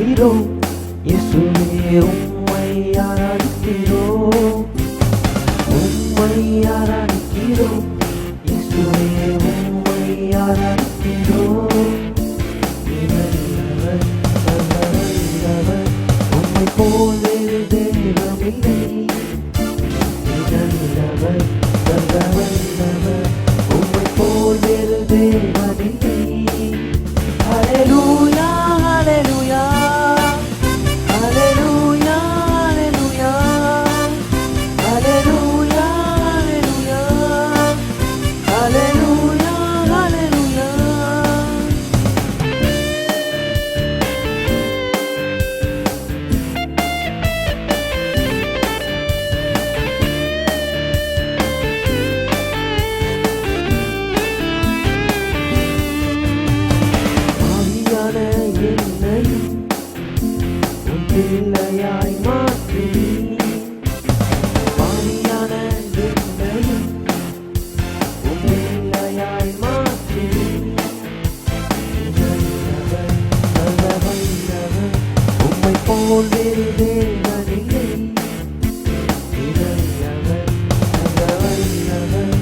ஆராதிக்கிறோம் இயேசுவே உம்மை ஆராதிக்கிறோம் உம்மை ஆராதிக்கிறோம் இயேசுவே உம்மை ஆராதிக்கிறோம் இவரவர் சர்வவல்லவர் உம்மை போல் வேறு தெய்வமில்லை இவரவர் சர்வவல்லவர் உம்மை போல் வேறு தெய்வமில்லை ஹல்லேலூயா ஹல்லேலூயா ஹல்லேலூயா ஹல்லேலூயா ஹல்லேலூயா ஹல்லேலூயா ஹல்லேலூயா ஆவியான என்னையும் உன் பிள்ளையாய் மாற்றி ஆவியான என்னையும் உன் பிள்ளையாய் மாற்றி வல்லவர் சர்வவல்லவர் உம்மை போல் வேறு தேவனில்லை வல்லவர் சர்வவல்லவர்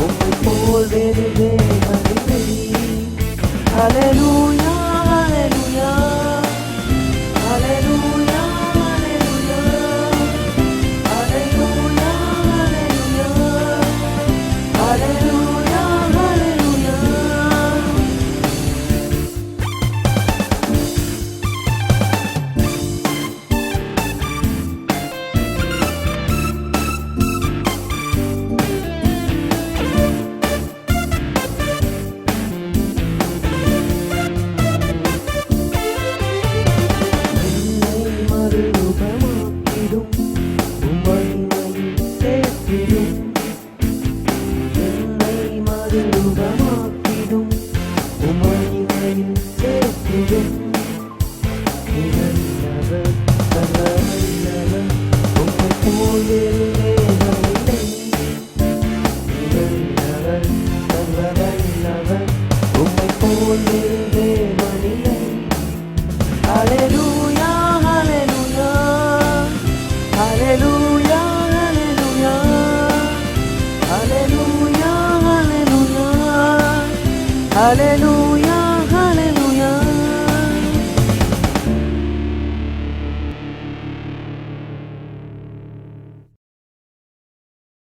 உம்மை போல் வேறு தேவனில்லை ஹல்லேலூயா ஹல்லேலூயா ஹல்லேலூயா ஹல்லேலூயா ஹல்லேலூயா ஹல்லேலூயா ஹல்லேலூயா என்னை மறுரூபமாக்கிடும் உம்மையில் சேர்த்திடும் என்னை மறுரூபமாக்கிடும் உம்மையில் சேர்த்திடும் வல்லவர் சர்வவல்லவர் உம்மை போல் வேறு தேவனில்லை வல்லவர் சர்வவல்லவர் உம்மை போல் வேறு தேவனில்லை ஹல்லேலூயா ஹல்லேலூயா ஹல்லேலூயா ஹல்லேலூயா ஹல்லேலூயா ஹல்லேலூயா ஹல்லேலூயா